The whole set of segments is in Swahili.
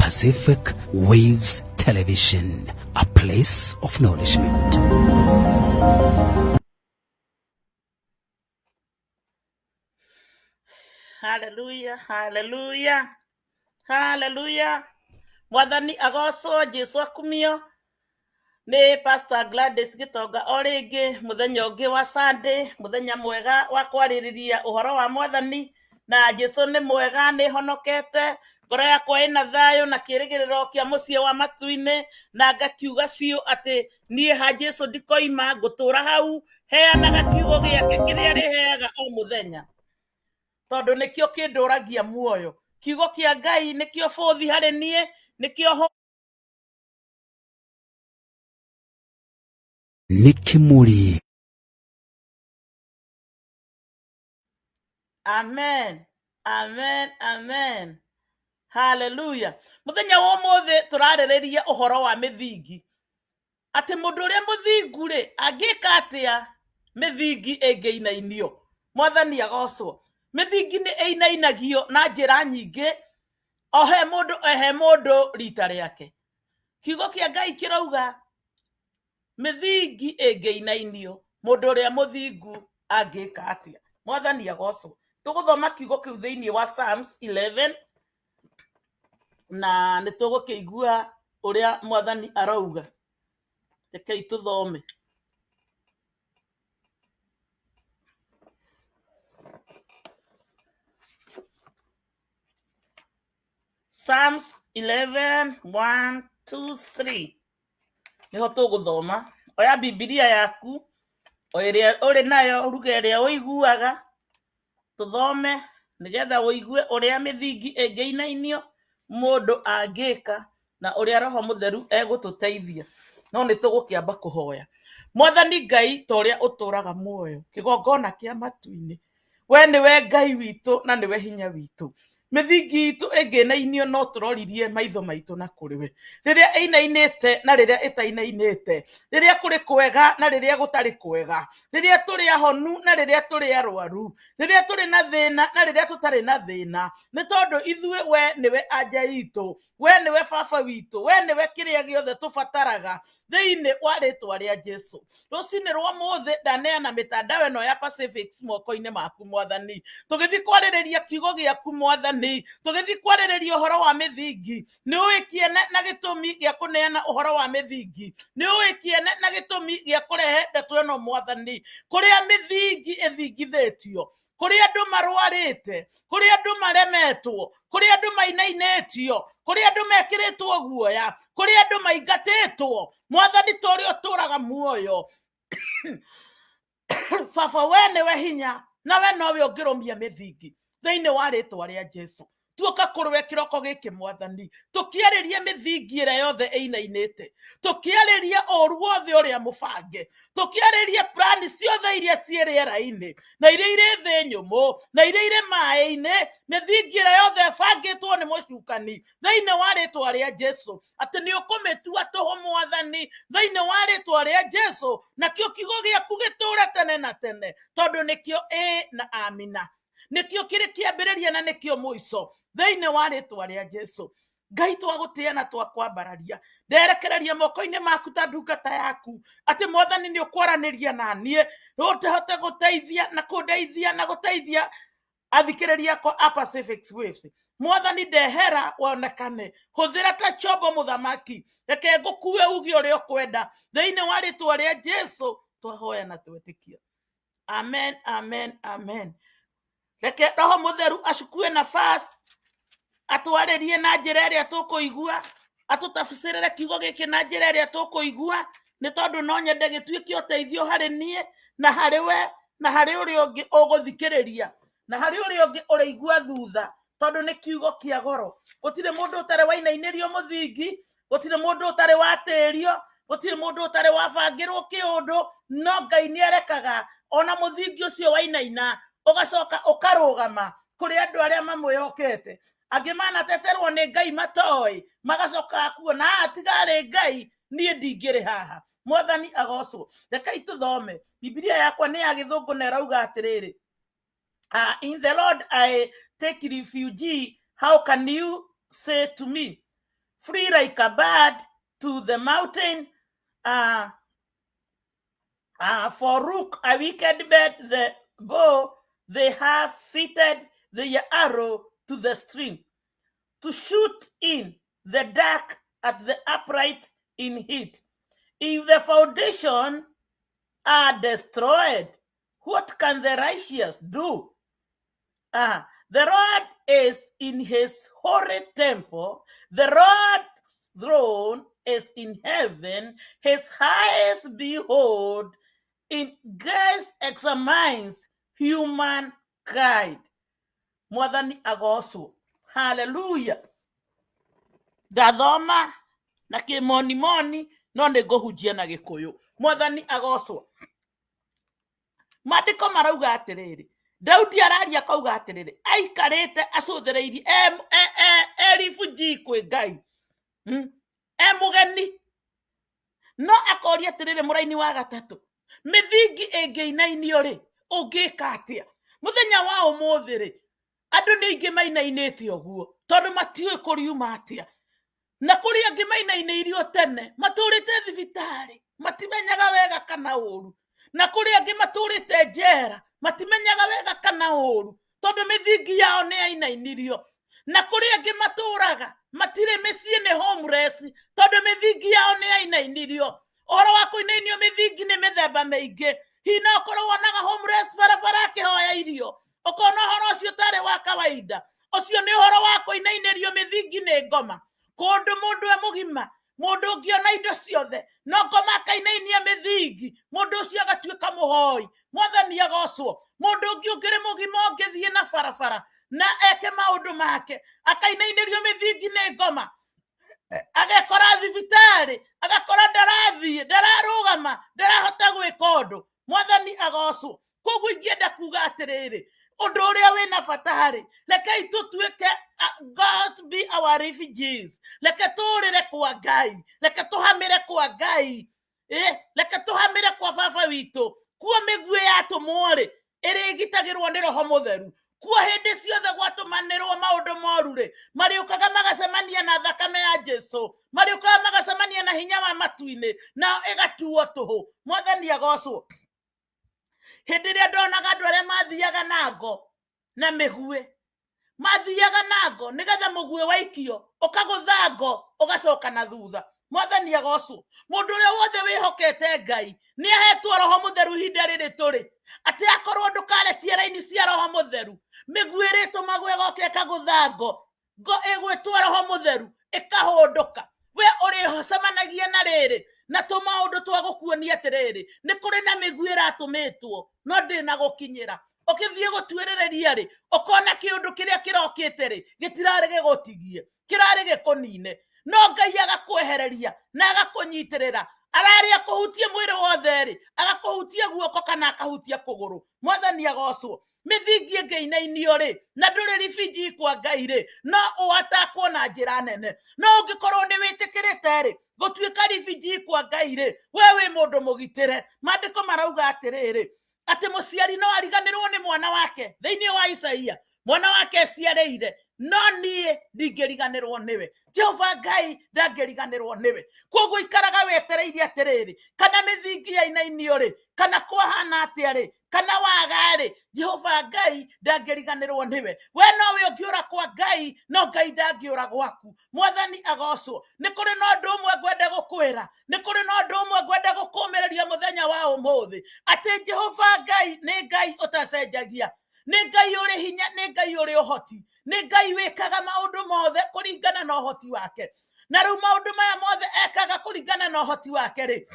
Pacific Waves Television, a place of nourishment. Hallelujah, hallelujah, hallelujah. Mwathani agoco Jesu akumio ni Pastor Gladys Gitonga oringi muthenya ungi wa Sunday, muthenya mwega wa kwaririria uhoro wa Mwathani. Na Jesu ni mwega, ni honokete, ngoro yakwa ina thayo na kirigiriro kia mucie wa matuine, na ngakiuga biu ati nie ha Jesu ndikoima, ngutura hau heanaga kiugo giake kiria riheaga o muthenya, tondu nikio kinduragia muoyo. Kiugo kia Ngai nikio bothi hari nie, nikio Nikimuri. Amen, amen, amen, hallelujah. Muthenya wa mothe turaririria uhoro wa mithingi, ati mundu uria muthingu ri angika atia mithingi ingiinainio. Mwathani agocwo. Mithingi ni einainagio na njira nyingi, ohe mundu rita riake. Kiugo kia Ngai kirauga mithingi ingiinainio, mundu uria muthingu angika atia. Mwathani agocwo. Tuguthoma kiugo kiu thiini wa Psalms 11 na nitugukiigua uria Mwathani arauga. Rekei tuthome. Psalms 11 1 2 3 niho tuguthoma. Oya Biblia yaku oiria uri nayo, ruga iria uiguaga, tuthome nigetha uigue uria mithingi ingiinainio mundu angika na uria Roho Mutheru egututeithia. No nitugukiamba kuhoya. Mwathani Ngai ta uria uturaga muoyo, kigongona kia matuini, we niwe Ngai witu na niwe hinya witu. Mithingi itu inginainio no turoririe maitho maitu na kuriwe, riria inainite na riria itainainite, riria kuri kwega na riria gutari kwega, riria turi ahonu na riria turi arwaru, riria turi na thina na riria tutari na thina. Ni tondu ithue we niwe anja itu, we niwe baba witu, we niwe kiria giothe tubataraga thiini wa ritwa ria Jesu. Rucini rwa mothe ndaneana mitandao ino ya Pacific moko-ini maku Mwathani, tugithi kwaririria kiugo giaku Mwathani, tugithi kwaririria uhoro wa mithingi. Ni uikiene na gitumi gia kuneana uhoro wa mithingi, ni uikiene na gitumi gia kurehe ndeto ino Mwathani, kuria mithingi ithingithitio, kuria andu marwarite, kuria andu maremetwo, kuria andu mainainetio, kuria andu mekiritwo guoya, kuria andu maingatitwo. Mwathani ta uria uturaga muoyo baba, we niwe hinya na we nowe ungirumia mithingi thiini wa ritwa ria Jesu. Tuoka kurwe kiroko giki Mwathani, tukiaririe mithingi ira yothe inainite, tukiaririe oru wothe uria mubange, tukiaririe plani ciothe iria cieriera-ini na iria iri thi nyumu na iria iri mai-ini, mithingi ira yothe bangitwo ni mucukani thiini wa ritwa ria Jesu, ati ni ukumitua tuhu Mwathani thiini wa ritwa ria Jesu, na kio kiugo giaku giture tene na tene, tondu nikio na amina, nikio kiri kiambiriria na nikio muico thiini wa ritwa ria Jesu. Ngai twagutia na twakwambararia, nderekereria moko-ini maku ta ndungata yaku, ati Mwathani ni ukwaraniria na nie, utehote guteithia na kundeithia na guteithia athikiriria ko a Pacific Waves. Mwathani ndehera wonekane, huthira ta chombo muthamaki, reke ngukue ugi uria ukwenda thiini wa ritwa ria Jesu twahoya na twetikia. Amen, amen, amen. Reke Roho Mutheru acukue nafasi atwaririe na njira iria tukuigua, atutafsirire kiugo giki na njira iria tukuigua, ni tondu no nyende gituike uteithio hari nie na hari we na hari uria ungi uguthikiriria na hari uria ungi uraigua thutha, tondu ni kiugo kia goro. Gutire mundu utari wainainirio muthingi, gutire mundu utari watirio, gutire mundu utari wabangirwo kiundu, no Ngai ni arekaga ona muthingi ucio wainaina ugacoka ukarugama kuri andu aria mamwihokete. Angi manateterwo ni Ngai matoi, magacoka kuona atigari Ngai, nie ndingiri haha. Mwathani agocwo. Rekei tuthome. Biblia yakwa ni ya githungu na irauga atiriri, in the Lord I take refuge, how can you say to me, free like a bird to the mountain, for rook a wicked bird, the bow they have fitted the arrow to the string, to shoot in the dark at the upright in heat. If the foundation are destroyed, what can the righteous do? The Lord is in his holy temple. The Lord's throne is in heaven. His eyes behold, in gaze examines humankind. Mwathani agoco. Hallelujah. Ndathoma na kimonimoni no nĩngũhunjia na gĩkũyũ. Mwathani agoco. Maandĩko marauga atĩrĩrĩ, Daudi araria kauga atĩrĩrĩ, aikarĩte acũthĩrĩirie refugee kwĩ Ngai, mũgeni, no akoria atĩrĩrĩ mũraini wa gatatũ, mĩthingi ĩngĩinainio rĩ, ũngĩka atĩa? Mũthenya wa ũmũthĩ rĩ, andũ nĩ aingĩ mainainĩte ũguo tondũ matiũĩ kũriuma atĩa, na kũrĩ angĩ mainainĩirio tene matũrĩte thibitarĩ matimenyaga wega kana ũru, na kũrĩ angĩ matũrĩte njera matimenyaga wega kana ũru tondũ mĩthingi yao nĩ yainainirio, na kũrĩ angĩ matũraga matirĩ mĩciĩ nĩ homeless tondũ mĩthingi yao nĩ yainainirio. Ũhoro wa kũinainio mĩthingi nĩ mĩthemba mĩingĩ. Hihi no ũkorwo wonaga homeless barabara akĩhoya irio, ũkona ũhoro ũcio ũtarĩ wa kawaida, ũcio nĩ ũhoro wa kũinainĩrio mĩthingi nĩ ngoma. Kũndũ mũndũ e mũgima, mũndũ ũngĩona indo ciothe no ngoma akainainia mĩthingi, mũndũ ũcio agatuĩka mũhoi. Mwathani agocwo. Mũndũ ũngĩ ũngĩrĩ mũgima ũngĩthiĩ na barabara na eke maũndũ make akainainĩrio mĩthingi nĩ ngoma, agekora thibitarĩ, agakora ndarathiĩ, ndararũgama, ndarahota gwĩka ũndũ. Mwathani agocwo. Koguo ingĩenda kuga atĩrĩrĩ, ũndũ ũrĩa wĩna bata harĩ, rekei tũtuĩke God be our refugees, reke tũrĩre kwa Ngai, reke tũhamĩre kwa Ngai, reke tũhamĩre kwa baba witũ, kuo mĩguĩ yatũmwo rĩ, ĩrĩgitagĩrwo nĩ Roho Mũtheru, kuo hĩndĩ ciothe gwatũmanĩrwo maũndũ moru rĩ, marĩũkaga magacemania na thakame ya Jesu, marĩũkaga magacemania na hinya wa matu-inĩ, nao ĩgatuo tũhũ. Mwathani agocwo. Hĩndĩ ĩrĩa ndonaga andũ arĩa mathiaga na ngo na mĩguĩ, mathiaga na ngo nĩgetha mũguĩ waikio ũkagũtha ngo ũgacoka na thutha. Mwathani agocwo. Mũndũ ũrĩa wothe wĩhokete Ngai nĩ ahetwo Roho Mũtheru ihinda rĩrĩ tũrĩ, atĩ akorwo ndũkarekie raini cia Roho Mũtheru, mĩguĩ ĩrĩtũmagwo ĩgoka ĩkagũtha ngo, ngo ĩgwĩtwo Roho Mũtheru ĩkahũndũka. We ũrĩcemanagia na rĩrĩ na tũmaũndũ twa gũkuonia atĩrĩrĩ, nĩ kũrĩ na mĩguĩ ĩratũmĩtwo no ndĩna gũkinyĩra. Ũkĩthiĩ gũtuĩrĩrĩria rĩ, ũkona kĩũndũ kĩrĩa kĩrokĩte rĩ, gĩtirarĩ gĩgũtigie, kĩrarĩ gĩkũnine, no Ngai agakwehereria na agakũnyitĩrĩra. Ararĩ akũhutie mwĩrĩ wothe rĩ, agakũhutia guoko kana akahutia kũgũrũ. Mwathani agocwo. Mĩthingi ĩngĩinainio rĩ, na ndũrĩ refugee kwa Ngai rĩ, no ũatakwo na njĩra nene. No ũngĩkorwo nĩ wĩtĩkĩrĩte rĩ gũtuĩka refugee kwa Ngai rĩ, we wĩ mũndũ mũgitĩre. Maandĩko marauga atĩrĩrĩ, atĩ mũciari no ariganĩrwo nĩ mwana wake. Thĩinĩ wa Isaia, mwana wake aciarĩire, no niĩ ndingĩriganĩrwo nĩwe. Jehova Ngai ndangĩriganĩrwo nĩwe. Koguo ikaraga wetereire atĩrĩrĩ, kana mĩthingi yainainio rĩ, kana kwahana atĩa rĩ, kana waga rĩ, Jehova Ngai ndangĩriganĩrwo nĩwe. We nowe ũngĩũra kwa Ngai, no Ngai ndangĩũra gwaku. Mwathani agocwo. Nĩ kũrĩ na ũndũ ũmwe ngwenda gũkwĩra, nĩ kũrĩ na ũndũ ũmwe ngwenda gũkũũmĩrĩria mũthenya wa ũmũthĩ, atĩ Jehova Ngai nĩ Ngai ũtacenjagia, nĩ Ngai ũrĩ hinya, nĩ Ngai ũrĩ ũhoti, nĩ Ngai wĩkaga maũndũ mothe kũringana na ũhoti wake. Na rĩu maũndũ maya mothe ekaga kũringana na ũhoti wake rĩ,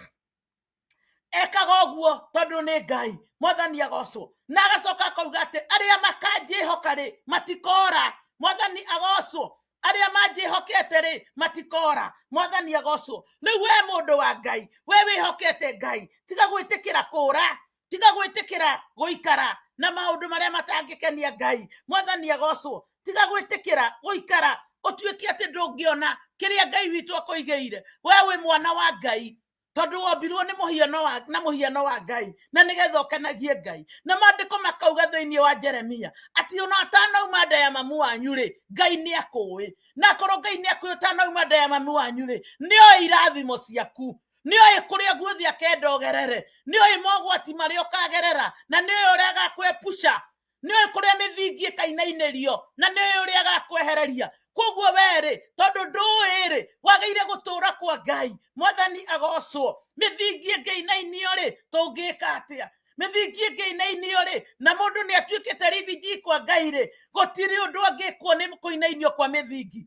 ekaga ũguo tondũ nĩ Ngai. Mwathani agocwo. Na agacoka akauga atĩ arĩa makanjĩhoka rĩ matikora. Mwathani agocwo. Arĩa manjĩhokete rĩ matikora. Mwathani agocwo. Rĩu we mũndũ wa Ngai, we wĩhokete Ngai, tiga gwĩtĩkĩra kũra, tiga gwĩtĩkĩra gũikara na maũndũ marĩa matangĩkenia Ngai. Mwathani agocwo. Tiga gwĩtĩkĩra gũikara ũtuĩke atĩ ndũngĩona kĩrĩa Ngai witũ akũigĩire. We wĩ mwana wa Ngai tondu wombirwo ni muhiano wa Ngai na nigetha ukenagie Ngai. Na maandiko makauga thiini wa Jeremia ati ona atanauma nda ya mamu wanyu ri Ngai ni akui, na korwo Ngai ni akui utanauma nda ya mamu wanyu ri nioi irathimo ciaku, nioi kuria guothi akendogerere, nioi mogwati maria ukagerera, na nioi uria gakwepusha, nioi kuria mithingi ikainainerio, na nioi uria gakwehereria. Koguo were tondu nduiri wageire gutura kwa Ngai, Mwathani agocwo, mithingi ngeinainio ri tungika atia? Mithingi ngeinainio ri na mundu ni atuikite rifiji kwa Ngai ri gutiri undu angikwo ni kuinainio kwa mithingi,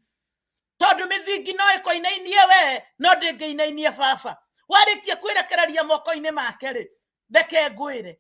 tondu mithingi no ikoinainie we no ndingeinainie baba. Warikia kwirekereria moko-ini make ri reke ngwire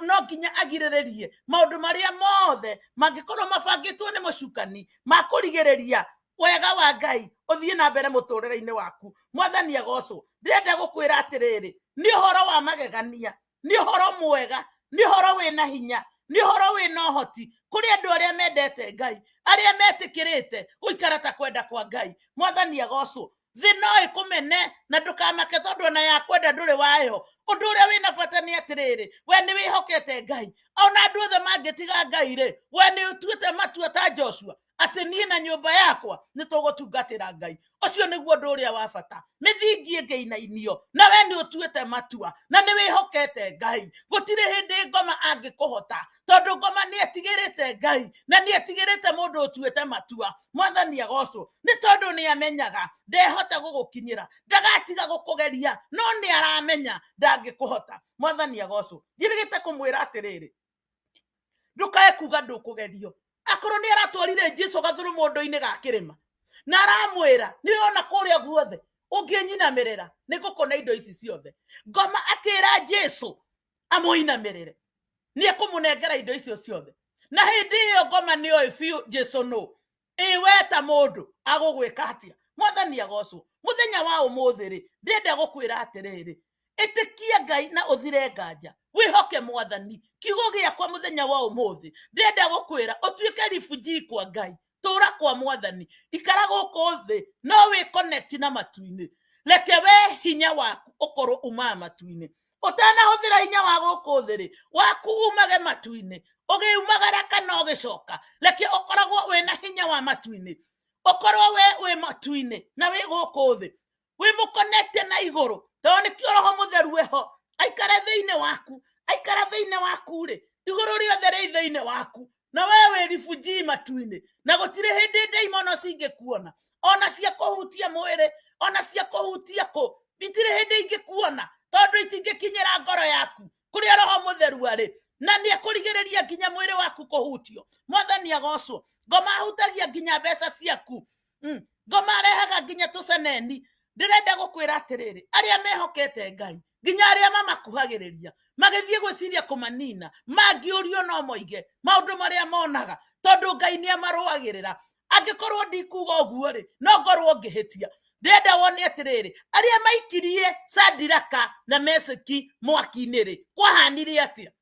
no nginya agiriririe maundu maria mothe mangikorwo mabangitwo ni mucukani makurigireria wega wa Ngai uthie na mbere muturire-ini waku. Mwathani agocwo. Ndirenda gukwira atiriri, ni uhoro wa magegania, ni uhoro mwega, ni uhoro wina hinya, ni uhoro wina uhoti kuri andu aria mendete Ngai, aria metikirite guikara ta kwenda kwa Ngai. Mwathani agocwo. Thi no ikumene na ndukamake tondu na ya kwenda nduri wayo. Undu uria wina bata ni atiriri, we ni wihokete Ngai, ona andu othe mangitiga Ngai ri we ni utuite matua ta Joshua ati nie na nyumba yakwa ni tugutungatira Ngai. Ucio niguo ndu uria wa bata. Mithingi ngeinainio na we ni utuite matua na ni wihokete Ngai. Gutire hindi ngoma angikuhota tondu ngoma ni etigirite Ngai na ni etigirite mundu utuite matua. Mwathani agocwo. Ni tondu ni amenyaga ndehota gugukinyira, ndagatiga gukugeria no ni aramenya ndangikuhota. Mwathani agocwo. Njirigite kumwira atiriri, ndukae kuga ndukugerio. Akorwo ni aratwarire Jesu gathuru mundu-ini ga kirima na aramwira nirona kuria guothe unginyinamirira nigukona indo ici ciothe, ngoma akira Jesu amuinamirire ni akumunengera indo icio ciothe. Na hindi iyo ngoma ni oi fiu Jesu no iweta mundu agugwika atia. Mwathani agocwo. Muthenya wa umuthi ri ndenda gukwira atiriri, itikia Ngai na uthire nganja, wihoke Mwathani. Kiugo giakwa muthenya wa umuthi ndenda gukwira utuike refugee kwa Ngai, tura kwa Mwathani, ikara guku thi no wi connect na matu-ini. Reke we hinya waku ukorwo uma matu-ini, utanahuthira hinya wa guku thi ri waku umage matu-ini, ugiumagara kana ugicoka. Reke ukoragwo wina hinya wa matu-ini, ukorwo we matu-ini na wi guku thi wi muconnect na iguru, tondu nikio Roho Mutheru weho aikara thiini waku, aikara thiini waku ri iguru riothe ri thiini waku, na wewe refugee matu-ini, na gutire hindi ndaimono cingikuona ona cia kuhutia mwiri, ona cia kuhutia ku bitire hindi ingikuona tondu itingikinyira ngoro yaku kuria Roho Mutheru ari, na ni akurigiriria nginya mwiri waku kuhutio. Mwathani agocwo. Ngoma ahutagia nginya mbeca ciaku, ngoma arehaga nginya tuceneni. Ndirenda gukwira atiriri, aria mehokete Ngai nginya aria mamakuhagiriria magithie gwiciria kumanina mangiurio no moige maundu maria monaga tondu Ngai ni amaruagirira. Angikorwo ndikuga uguo ri no ngorwo ngihitia. Ndirenda wone atiriri, aria maikirie Sadiraka na Meseki mwaki-ini ri kwahanire atia?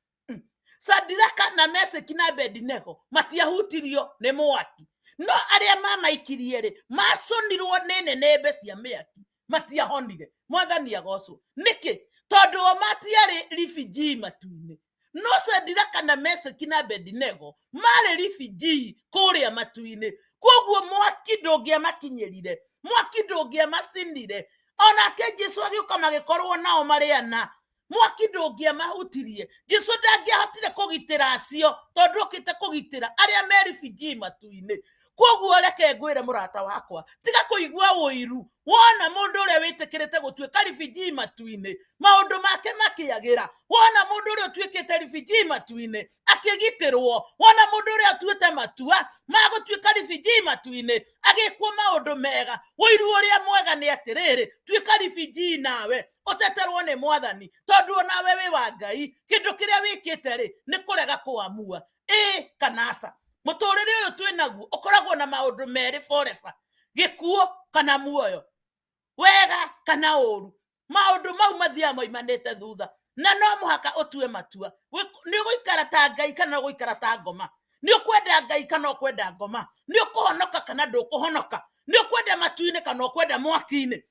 Sadiraka na Meseki na Abedinego matiahutirio ni mwaki, no aria mamaikirie ri maconirwo ni nenembe cia miaki matiahonire. Mwathani agocwo. Niki? Tondu o matiari refugee matu-ini, no Sadiraka na Meseki na Abedinego mari refugee kuria matu-ini. Koguo mwaki ndungiamakinyirire, mwaki ndungiamacinire. Onake Jesu agiuka magikorwo nao mariana, mwaki ndungiamahutirie. Jesu ndangiahotire kugitira acio tondu ukite kugitira aria me refugee matu-ini. Koguo reke ngwire murata wakwa, tiga kuigua uiru wona mundu uria witikirite gutuika refugee matu-ini maundu make makiagira. Wona mundu uria utuikite refugee matu-ini akigitirwo, wona mundu uria utuite matua magutuika refugee matu-ini agikwo maundu mega. Uiru uria mwega ni atiriri, tuika refugee nawe uteterwo ni Mwathani tondu nawe wi wa Ngai. Kindu kiria wikite ri ni kurega kuamua kana aca. Muturire uyu twinaguo ukoragwo na maundu meri forever, gikuo kana muoyo, wega kana uru. Maundu mau mathia moimanite thutha, na no muhaka utue matua. Ni guikara ta Ngai kana guikara ta ngoma? Ni ukwenda Ngai kana ukwenda ngoma? Ni ukuhonoka kana ndukuhonoka? Ni ukwenda matu-ini kana ukwenda mwaki-ini?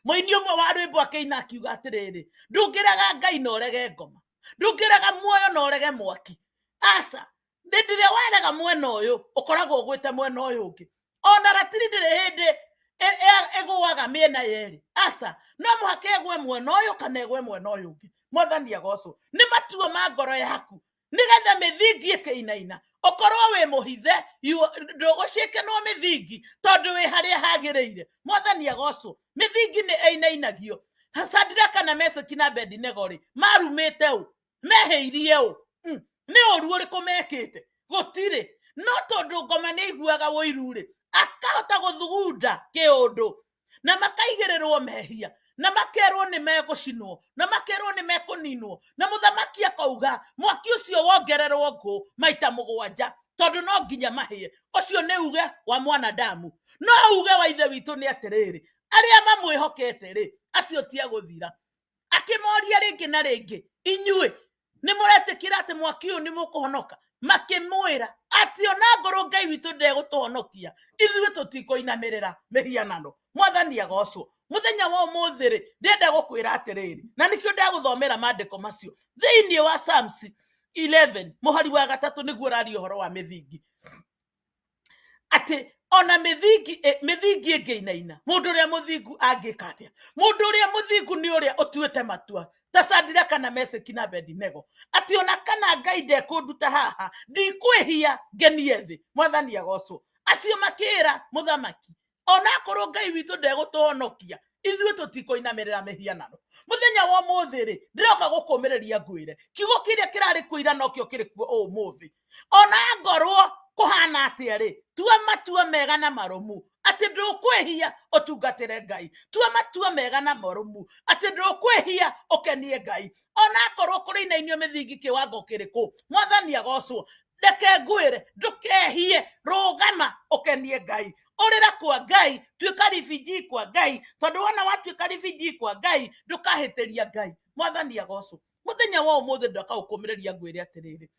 Moini umwe wa rwimbo akeina akiuga atiriri, ndungiraga Ngai na urege ngoma, ndungiraga muoyo na urege mwaki. Asa ndiria warega mwena uyu ukoragwo gwite mwena uyu ungi, ona ratiri ndiri hindi egwaga miena yeri. Asa no muhake egwe mwena uyu kana egwe mwena uyu ungi. Mwathani agocwo. Ni matuo ma ngoro yaku nigetha mithingi ikeinaina. Okorwo wi muhithe ndugucike no mithingi tondu wi haria hagiriire. Mwathani agocwo. Mithingi ni einainagio. Shadraka na Meshaki na Abednego ri marumite u meheirie u ni oru uriku mekite gutire, no tondu ngoma ni iguaga woiru ri akahota guthugunda kiundu na makaigirirwo mehia na makerwo ni megucinwo na makerwo ni mekuninwo na muthamaki akauga mwaki ucio wongererwo ngo maita 7 tondu no nginya mahie. Ucio ni uge wa mwanadamu, no uge wa ithe witu ni atiriri aria mamwihokete ri acio tia guthira. Akimoria ringi na ringi, inyue ni muretikira ati mwaki uyu ni mukuhonoka? Makimwira ati ona ngoro Ngai witu ndegutuhonokia ithuĩ tutikoinamirira mihianano. Mwathani agocwo. Muthenya wa umuthiri ndenda gukwira atiriri, na nikio ndaguthomera mandiko macio thiini wa Psalms 11 muhari wa 3 niguo rari uhoro wa mithingi. Ati ona mithingi ingeinaina mundu uria muthingu angika atia? Mundu uria muthingu ni uria utuite matua ta Shadraka na Meshaki na Abednego. Ati ona kana Ngai ndekunduta haha ndikwihia ngenie thi. Mwathani agocwo. Acio makira muthamaki ona korwo Ngai witu ndegutuhonokia ithuĩ tutikoinamirira mihianano. Muthenya wa umuthiri ndiroka gukumiriria ngwire kiugo kiria kirari kuira nokio kirikuo umuthi. Ona ngorwo kuhana atia ri, tua matua mega na marumu ati ndukwihia utungatire Ngai. Tua matua mega na marumu ati ndukwihia ukenie Ngai. Ona korwo kurinainio mithingi kiwango kiriku. Mwathani agocwo. Ndeke ngwire ndukehie, rugama ukenie Ngai. Orera kwa Ngai, tuika refugee kwa Ngai, tondu wana watuika refugee kwa Ngai ndukahitiria Ngai. Mwathani agocwo. Muthenya wa umuthi ndakaukumiriria ngwire atiriri,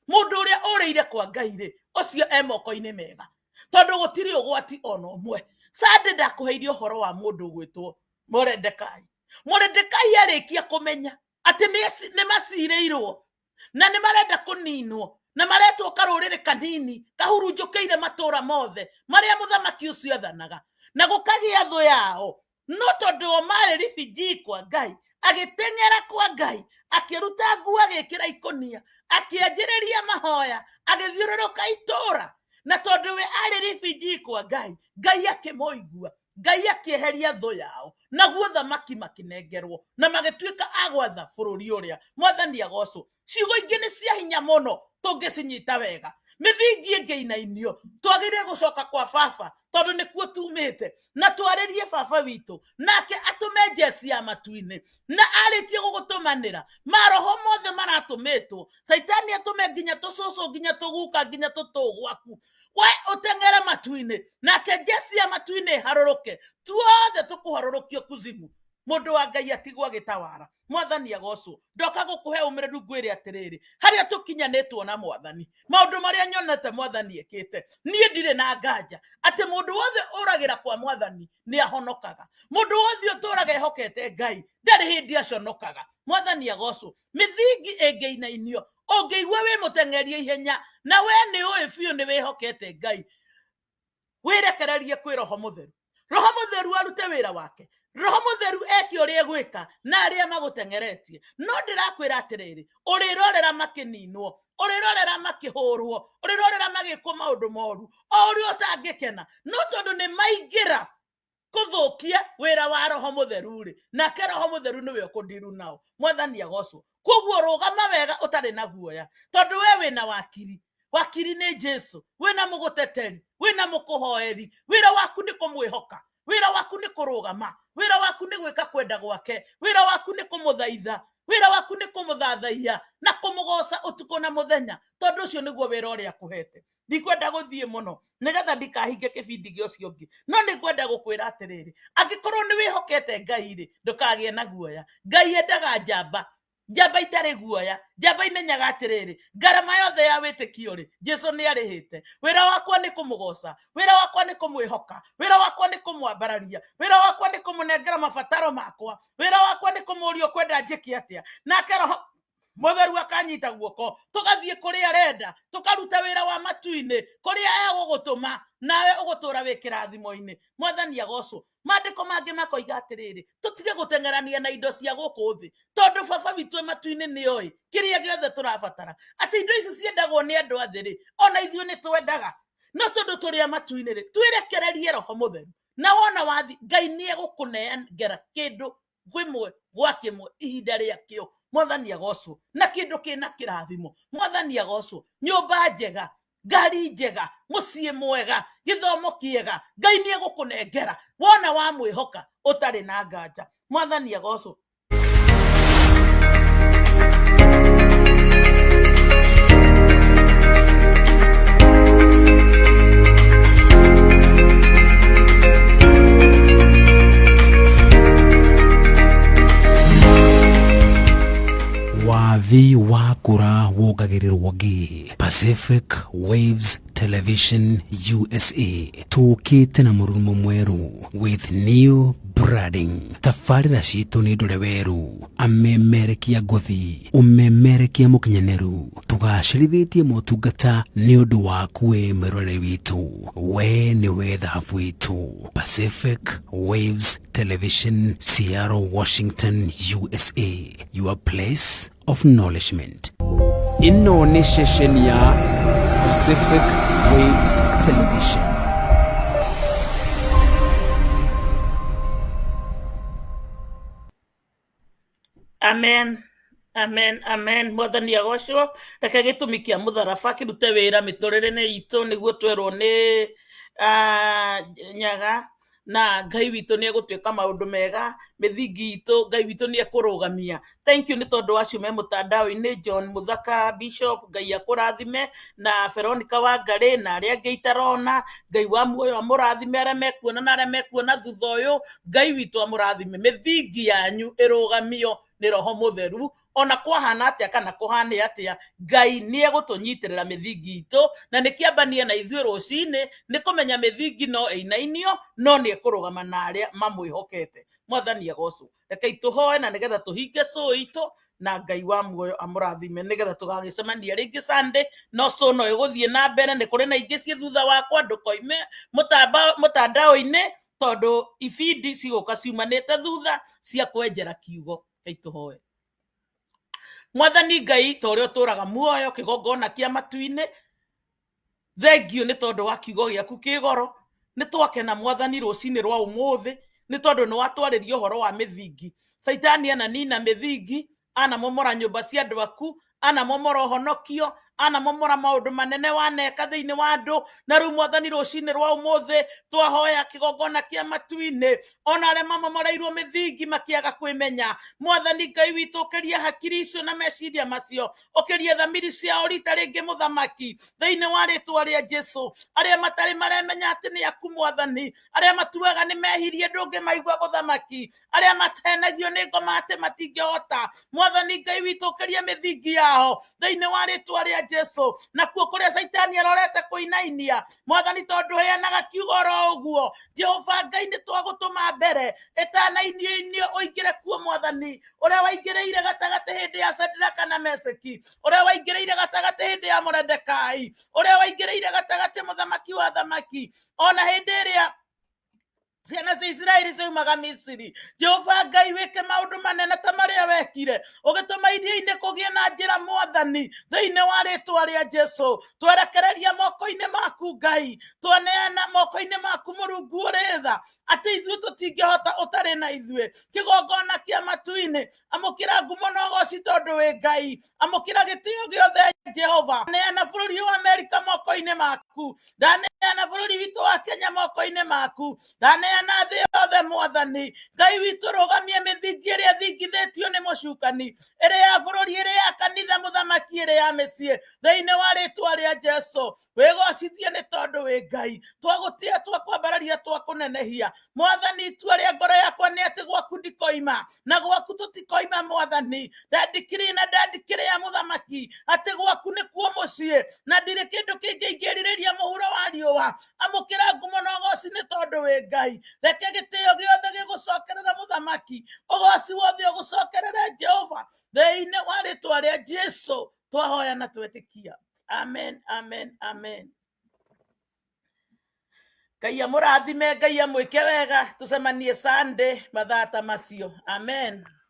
mundu uria ureire kwa Ngai ri ucio emoko-ini mega tondu gutiri ugwati ona umwe. Sande ndakuheirie uhoro wa mundu gwitwo Moredekai. Moredekai arikia kumenya ati ni macireirwo na ni marenda kuninwo na maretwo karurire kanini kahurunjukiire matura mothe maria muthamaki ucio athanaga na gukagia thu yao. No tondu o mari refugee kwa Ngai agiteng'era kwa Ngai akiruta nguo agikira ikonia akianjiriria mahoya agithiururuka itura. Na tondu we ari refugee kwa Ngai, Ngai akimoigua, Ngai akieheria thu yao naguo thamaki makinengerwo na magituika agwatha bururi uria. Mwathani agocwo. Ciugo ingi ni cia hinya muno tungicinyita wega. Mithingi ingeinainio twagire gucoka kwa baba tondu nikuo tumite na twaririe baba witu nake atume jesi ya matuini na aritie gugutumanira maroho mothe maratumitwo. Saitani atume nginya tucucu nginya tuguka nginya tutugwaku we uteng'ere matuini nake jesi ya matuini haruruke tuothe tukuharurukio kuzimu. Mundu wa Ngai atigwa gitawara. Mwathani agocwo. Ndoka gukuhe umiriru ngwire atiriri haria tukinyanitwo na Mwathani, maundu maria nyonete Mwathani ekite, nie ndire na nganja ati mundu wothe uragira kwa Mwathani ni ahonokaga. Mundu wothe uturaga ehokete Ngai ndari hindi aconokaga. Mwathani agocwo. Mithingi ingeinainio ungeigua wi muteng'erie ihenya na we ni ui biu ni wihokete Ngai, wirekererie kwi Roho Mutheru. Roho Mutheru arute wira wake. Roho Mutheru eke uria gwika na aria maguteng'eretie. No ndirakwira atiriri urirorera makininwo, urirorera makihurwo, urirorera magikwo maundu moru o uria utangikena, no tondu ni maingira kuthukia wira wa Roho Mutheru ri nake Roho Mutheru niwe ukundiru nao. Mwathani agocwo. Koguo rugama wega utari na guoya tondu we wina wakiri. Wakiri ni Jesu. Wina muguteteri, wina mukuhoeri. Wira waku ni kumwihoka, wira waku ni kurugama, wira waku ni gwika kwenda gwake, wira waku ni kumuthaitha, wira waku ni kumuthathaia na kumugoca utuko na muthenya. Tondu ucio niguo wira uria akuhete. Ndikwenda guthie muno nigetha ndikahinge kibindi gio cio ngi, no nikwenda gukwira atiriri angikorwo ni wihokete Ngai ri ndukagie na guoya. Ngai endaga njamba, njamba itarĩ guoya, njamba imenyaga atĩrĩrĩ, ngarama yothe ya wĩtĩkio rĩ, Jesu nĩ arĩhĩte. Wĩra wakwa nĩ kũmũgoca, wĩra wakwa nĩ kũmwĩhoka, wĩra wakwa nĩ kũmwambararia, wĩra wakwa nĩ kũmũnengera mabataro makwa, wĩra wakwa nĩ kũmũũria kwenda njĩke atĩa. Nake Roho Mũtheru akanyita guoko, tũgathiĩ kũrĩa arenda, tũkaruta wĩra wa matu-inĩ kũrĩa egũgũtũma, nawe ũgũtũũra wĩ kĩrathimo-inĩ. Mwathani agocwo. Maandĩko mangĩ makoiga atĩrĩrĩ, tũtige gũteng'erania na indo cia gũkũ thĩ, tondũ baba witũ matu-inĩ nĩoĩ kĩrĩa gĩothe tũrabatara. Atĩ indo ici ciendagwo nĩ andũ athĩ rĩ, ona ithuĩ nĩ twendaga. No tondũ tũrĩ matu-inĩ rĩ, twĩrekererie Roho Mũtheru, na wona wathi Ngai nĩ egũkũnengera kĩndũ gwĩmwe gwa kĩmwe ihinda rĩakĩo. Mwathani agocwo. Na kĩndũ kĩna kĩrathimo. Mwathani agocwo. Nyũmba njega, ngari njega, mũciĩ mwega, gĩthomo kĩega, Ngai nĩ egũkũnengera wona wa mwĩhoka ũtarĩ na nganja. Mwathani agocwo. Wathi wa kura wongagĩrĩrwo ngĩ. Pacific Waves Television USA tũkĩte na mũrurumo mwerũ with new branding. Tabarĩra citũ nĩ ndore werũ, amemerekia ngũthi, ũmemerekia mũkinyanĩru. Tũgacĩrithĩtie motungata nĩ ũndũ waku we mwĩroreri witũ. We nĩwe thahabu witũ. Pacific Waves Television, Seattle, Washington, USA. Your place of acknowledgement. Ino nĩ session ya Pacific Waves Television. Amen. Amen. Amen. Mwathani agocwo. Reke gĩtũmi kĩa mũtharaba kĩrute wĩra mĩtũrĩre-inĩ itũ nĩguo twerwo nĩ Nyaga. Na Ngai witũ nĩ egũtuĩka maũndũ mega, mĩthingi itũ Ngai witũ nĩ ekũrũgamia. Thank you nĩ tondũ acio me mũtandao-inĩ, John Muthaka Bishop, Ngai akũrathime, na Veronica Wangari na arĩa angĩ itarona. Ngai wa muoyo amũrathime, arĩa mekuona na arĩa mekuona thutha ũyũ, Ngai witũ amũrathime. Mĩthingi yanyu ĩrũgamio nĩ Roho Mũtheru, ona kwahana atĩa kana kũhane atĩa, Ngai nĩ egũtũnyitĩrĩra mĩthingi itũ, na nĩ kĩambania na ithuĩ rũcinĩ nĩ kũmenya mĩthingi no ĩinainio, no nĩ ekũrũgama na arĩa mamwĩhokete. Mwathani agocwo. Rekei tũhoe na nĩgetha tũhinge cũũ itũ, na Ngai wa muoyo amũrathime nĩgetha tũgagĩcemania rĩngĩ Sunday. No cũũ no ĩgũthiĩ na mbere, nĩ kũrĩ na ingĩ ciĩ thutha wakwa, ndũkoime mũtandao-inĩ, tondũ ibindi cigũka ciumanĩte thutha cia Kwenjera kiugo. Tũhoe. Mwathani Ngai ta ũrĩa ũtũũraga muoyo kĩgongona kĩa matu-inĩ, thengio nĩ tondũ wa kiugo gĩaku kĩ goro. Nĩ twakena Mwathani rũcinĩ rwa ũmũthĩ nĩ tondũ nĩ watwarĩria ũhoro wa mĩthingi. Saitani ananina mĩthingi, anamomora nyũmba cia andũ aku, anamomora ũhonokio, anamomora maũndũ manene waneka thĩinĩ wa andũ. Na rĩu Mwathani rũcinĩ rwa ũmũthĩ twahoya kĩgongona kĩa matu-inĩ, ona arĩa mamomoreirwo mĩthingi makĩaga kwĩmenya. Mwathani Ngai witũ ũkĩria hakiri icio na meciria macio, ũkĩria thamiri ciao rita rĩngĩ Mũthamaki, thĩinĩ wa rĩtwa rĩa Jesu. Arĩa matarĩ maremenya atĩ nĩ aku Mwathani, arĩa matuaga nĩ mehirie ndũngĩmaigua Mũthamaki, arĩa matenagio nĩ ngoma atĩ matingĩhota, Mwathani Ngai witũ ũkĩria mĩthingi yao thĩinĩ wa rĩtwa rĩa Jesu. Na kuo kũrĩa Saitani arorete kũinainia, Mwathani tondũ heanaga kiugo ro ũguo, Jehova Ngai nĩ twagũtũma mbere ĩtanainio ũingĩre kuo Mwathani, ũrĩa waingĩrĩire gatagatĩ hĩndĩ ya Shadraka na Meshaki, ũrĩa waingĩrĩire gatagatĩ hĩndĩ ya Moredekai, ũrĩa waingĩrĩire gatagatĩ Mũthamaki wa thamaki, ona hĩndĩ ĩrĩa ciana cia Israeli ciumaga Misiri. Jehova Ngai wĩke maũndũ manene ta marĩa wekire, ũgĩtũma iria-inĩ kũgĩe na njĩra Mwathani, thĩinĩ wa rĩtwa rĩa Jesu. Twerekereria moko-inĩ maku Ngai, twaneana moko-inĩ maku Mũrungu ũrĩ tha, atĩ ithuĩ tũtingĩhota ũtarĩ na ithuĩ. Kĩgongona kĩa matu-inĩ, amũkĩra ngumo na ũgooci tondũ wĩ Ngai, amũkĩra gĩtĩo gĩothe Jehova. Neana bũrũri wa Amerika moko-inĩ maku, ndaneana bũrũri witũ wa Kenya moko-inĩ maku, ndaneana thĩ yothe mwathani ngai witũ rũgamie mĩthingi ĩrĩa ĩthingithĩtio nĩ mũcukani ĩrĩ ya bũrũri ĩrĩ ya kanitha mũthamaki ĩrĩ ya mĩciĩ thĩinĩ wa rĩtwa rĩa Jesu wĩgocithie nĩ tondũ wĩ ngai twagũtia twakwambararia twakũnenehia mwathani itua rĩa ngoro yakwa nĩ atĩ gwaku ndikoima na gwaku tũtikoima mwathani ndandikiri na ndandikire ya mũthamaki atĩ gwaku nĩkuo mũciĩ na ndirĩ kĩndũ kĩngĩ ingĩrirĩria mũhuro wa riũa amũkĩra ngumo na ũgoci nĩ tondũ wĩ ngai reke gĩtĩo gĩothe gĩgũcokerera mũthamaki ũgoci wothe ũgũcokerere Jehova thĩinĩ wa rĩtwa rĩa Jesu twahoya na twetĩkia amen amen amen. Ngai amũrathime, Ngai amwĩke wega, tũcemanie Sunday mathaa ta macio. Amen.